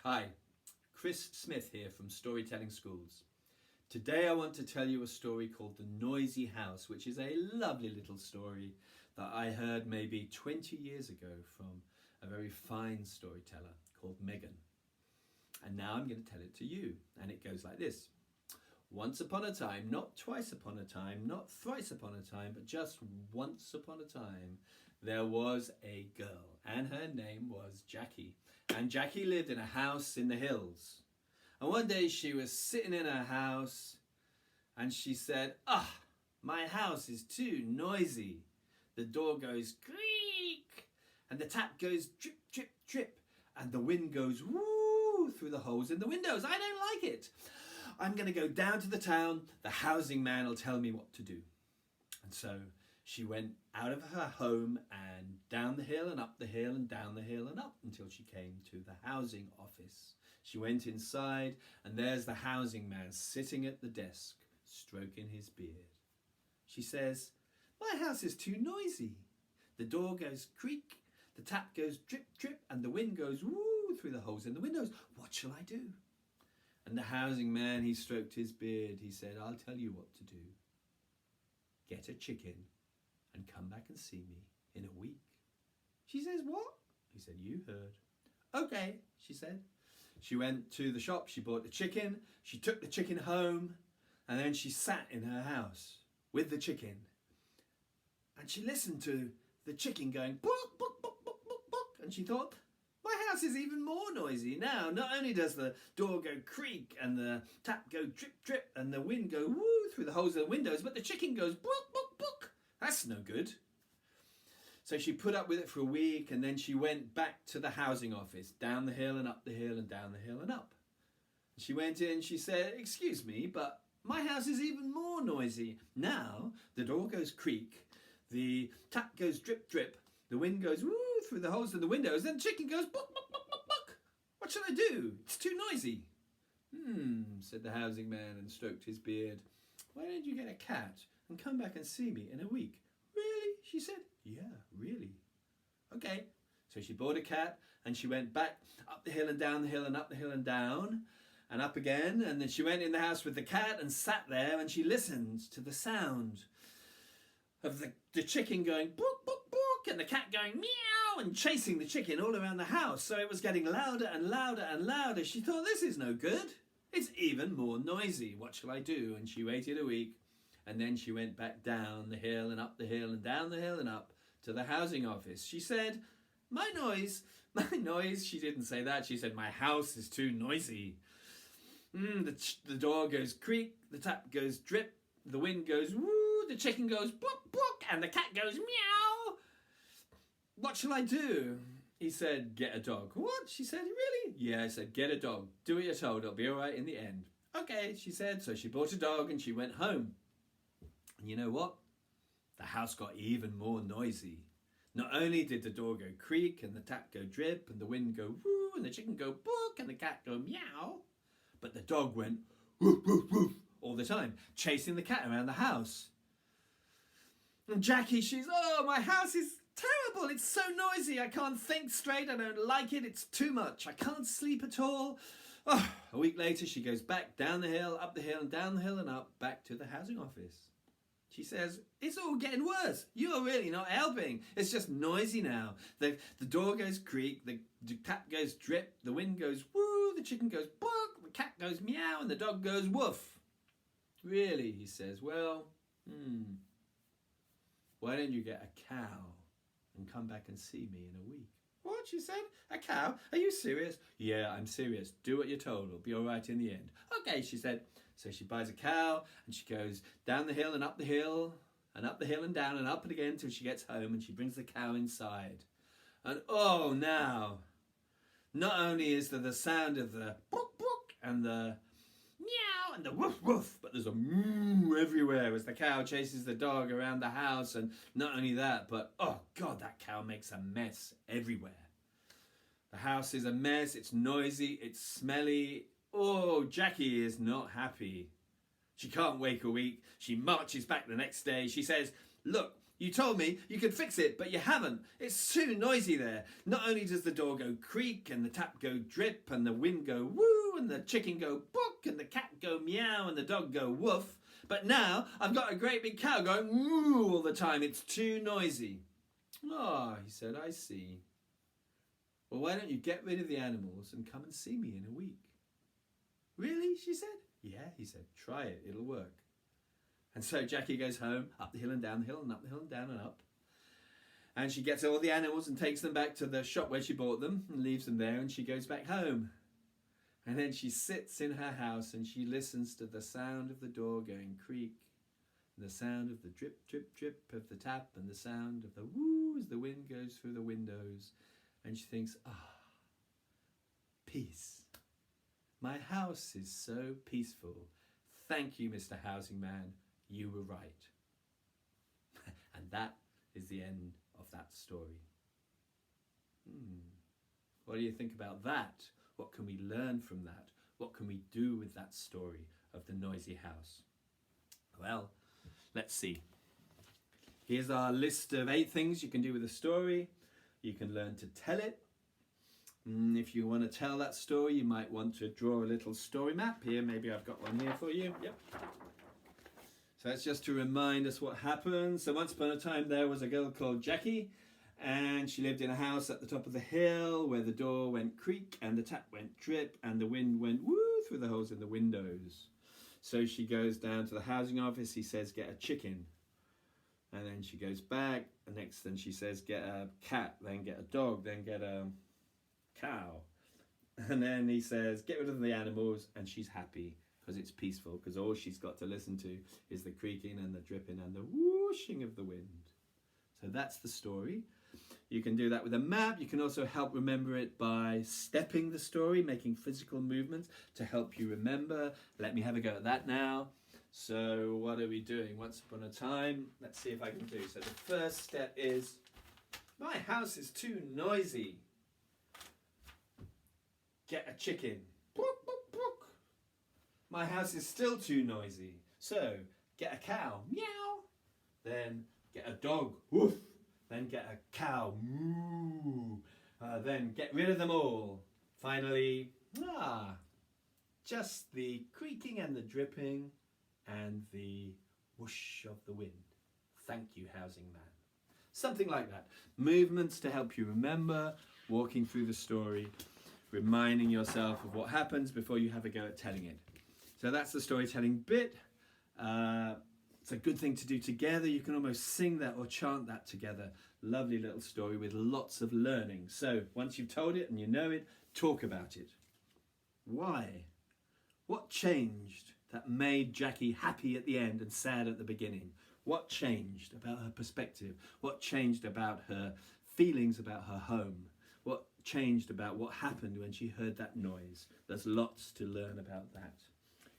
Hi, Chris Smith here from Storytelling Schools. Today I want to tell you a story called The Noisy House, which is a lovely little story that I heard maybe 20 years ago from a very fine storyteller called Megan. And now I'm going to tell it to you, and it goes like this. Once upon a time, not twice upon a time, not thrice upon a time, but just once upon a time, there was a girl, and her name was Jackie. And Jackie lived in a house in the hills. And one day she was sitting in her house, and she said, my house is too noisy. The door goes creak, and the tap goes drip, drip, drip, and the wind goes woo through the holes in the windows. I don't like it. I'm going to go down to the town. The housing man will tell me what to do. And so she went out of her home and down the hill and up the hill and down the hill and up until she came to the housing office. She went inside, and there's the housing man sitting at the desk, stroking his beard. She says, my house is too noisy. The door goes creak, the tap goes drip, drip, and the wind goes woo through the holes in the windows. What shall I do? And the housing man, he stroked his beard. He said, I'll tell you what to do. Get a chicken and come back and see me in a week. She says, what? He said, you heard. Okay, she said. She went to the shop, she bought the chicken, she took the chicken home, and then she sat in her house with the chicken. And she listened to the chicken going, book, book, book, book, book, book. And she thought, my house is even more noisy now. Not only does the door go creak and the tap go drip, drip, and the wind go woo through the holes of the windows, but the chicken goes book, book, book. That's no good. So she put up with it for a week, and then she went back to the housing office, down the hill and up the hill and down the hill and up. She went in, she said, excuse me, but my house is even more noisy. Now the door goes creak, the tap goes drip, drip, the wind goes woo through the holes in the windows, then the chicken goes book, book, book, book, book. What shall I do? It's too noisy. Said the housing man and stroked his beard. Why don't you get a cat and come back and see me in a week? Really? She said. Yeah, really. Okay. So she bought a cat and she went back up the hill and down the hill and up the hill and down and up again. And then she went in the house with the cat and sat there and she listened to the sound of the chicken going book, book, book, and the cat going meow and chasing the chicken all around the house. So it was getting louder and louder and louder. She thought, this is no good. It's even more noisy. What shall I do? And she waited a week, and then she went back down the hill and up the hill and down the hill and up to the housing office. She said, my noise, she didn't say that. She said, my house is too noisy. The door goes creak, the tap goes drip, the wind goes woo, the chicken goes book, book, and the cat goes meow. What shall I do? He said, get a dog. What? She said, really? Yeah, I said, get a dog. Do what you're told. It'll be all right in the end. Okay, she said. So she bought a dog and she went home. And you know what? The house got even more noisy. Not only did the door go creak and the tap go drip and the wind go woo and the chicken go book and the cat go meow, but the dog went woof, woof, woof all the time, chasing the cat around the house. And Jackie, my house is terrible. It's so noisy. I can't think straight. I don't like it. It's too much. I can't sleep at all. A week later, she goes back down the hill, up the hill and down the hill and up, back to the housing office. She says, it's all getting worse. You're really not helping. It's just noisy now. The door goes creak, the tap goes drip, the wind goes woo, the chicken goes book, the cat goes meow, and the dog goes woof. Really, he says, well, why don't you get a cow and come back and see me in a week? What? She said, a cow? Are you serious? Yeah, I'm serious. Do what you're told. It'll be all right in the end. Okay, she said. So she buys a cow and she goes down the hill and up the hill and up the hill and down and up and again until she gets home, and she brings the cow inside. And now, not only is there the sound of the book book and the meow and the woof woof, but there's a moo everywhere as the cow chases the dog around the house. And not only that, but oh God, that cow makes a mess everywhere. The house is a mess, it's noisy, it's smelly. Oh, Jackie is not happy. She can't wait a week. She marches back the next day. She says, Look, you told me you could fix it, but you haven't. It's too noisy there. Not only does the door go creak and the tap go drip and the wind go woo and the chicken go book and the cat go meow and the dog go woof, but now I've got a great big cow going moo all the time. It's too noisy. Ah, he said, I see. Well, why don't you get rid of the animals and come and see me in a week? Really? She said. Yeah, he said, try it, it'll work. And so Jackie goes home, up the hill and down the hill and up the hill and down and up. And she gets all the animals and takes them back to the shop where she bought them and leaves them there, and she goes back home. And then she sits in her house and she listens to the sound of the door going creak, and the sound of the drip, drip, drip of the tap, and the sound of the woo as the wind goes through the windows. And she thinks, peace. My house is so peaceful. Thank you, Mr. Housing Man. You were right. And that is the end of that story. What do you think about that? What can we learn from that? What can we do with that story of the noisy house? Well, let's see. Here's our list of 8 things you can do with a story. You can learn to tell it. If you want to tell that story, you might want to draw a little story map. Here, maybe I've got one here for you. Yep. So that's just to remind us what happened. So once upon a time, there was a girl called Jackie, and she lived in a house at the top of the hill where the door went creak and the tap went drip and the wind went woo through the holes in the windows. So she goes down to the housing office. He says, get a chicken. And then she goes back. And next, then she says, get a cat, then get a dog, then get a cow. And then he says, get rid of the animals, and she's happy because it's peaceful, because all she's got to listen to is the creaking and the dripping and the whooshing of the wind. So that's the story. You can do that with a map. You can also help remember it by stepping the story, making physical movements to help you remember. Let me have a go at that now. So what are we doing? Once upon a time. Let's see if I can do. So the first step is, my house is too noisy. Get a chicken. Book, book, book. My house is still too noisy. So get a cow. Meow. Then get a dog. Woof. Then get a cow. Moo. Then get rid of them all. Finally, just the creaking and the dripping and the whoosh of the wind. Thank you, housing man. Something like that. Movements to help you remember, walking through the story, reminding yourself of what happens before you have a go at telling it. So that's the storytelling bit. It's a good thing to do together. You can almost sing that or chant that together. Lovely little story with lots of learning. So once you've told it and you know it, talk about it. Why? What changed that made Jackie happy at the end and sad at the beginning? What changed about her perspective? What changed about her feelings about her home? What changed about what happened when she heard that noise? There's lots to learn about that.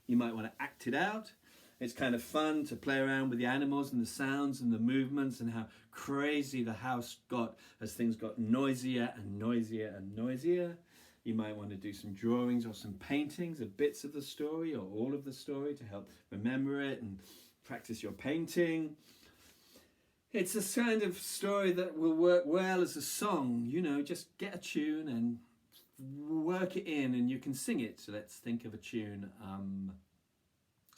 You might want to act it out. It's kind of fun to play around with the animals and the sounds and the movements and how crazy the house got as things got noisier and noisier and noisier. You might want to do some drawings or some paintings of bits of the story or all of the story to help remember it and practice your painting. It's a kind of story that will work well as a song. You know, just get a tune and work it in and you can sing it. So let's think of a tune.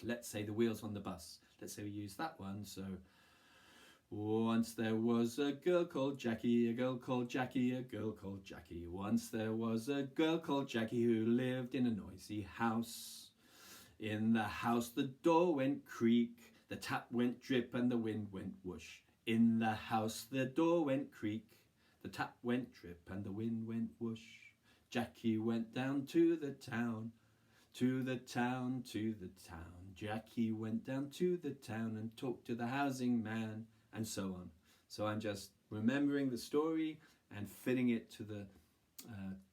Let's say The Wheels on the Bus. Let's say we use that one. So once there was a girl called Jackie, a girl called Jackie, a girl called Jackie. Once there was a girl called Jackie who lived in a noisy house. In the house the door went creak, the tap went drip and the wind went whoosh. In the house the door went creak, the tap went drip and the wind went whoosh. Jackie went down to the town, to the town, to the town. Jackie went down to the town and talked to the housing man, and so on. So I'm just remembering the story and fitting it to the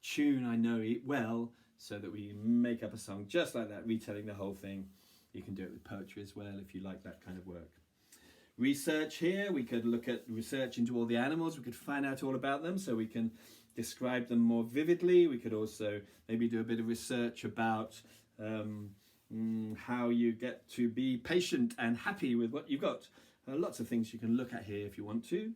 tune I know it well, so that we make up a song just like that, retelling the whole thing. You can do it with poetry as well if you like that kind of work. Research here, we could look at research into all the animals. We could find out all about them so we can describe them more vividly. We could also maybe do a bit of research about how you get to be patient and happy with what you've got. Lots of things you can look at here if you want to.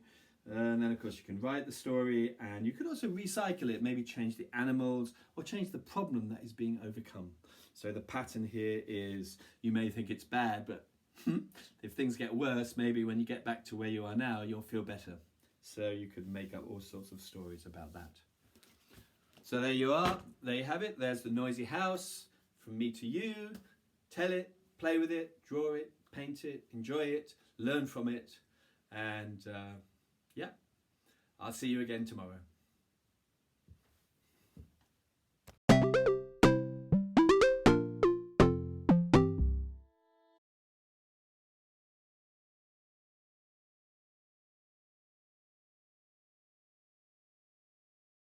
And then of course you can write the story, and you could also recycle it, maybe change the animals or change the problem that is being overcome. So the pattern here is, you may think it's bad, but if things get worse, maybe when you get back to where you are now, you'll feel better. So you could make up all sorts of stories about that. So there you are, there you have it. There's the noisy house, from me to you. Tell it, play with it, draw it, paint it, enjoy it, learn from it, and yeah, I'll see you again tomorrow.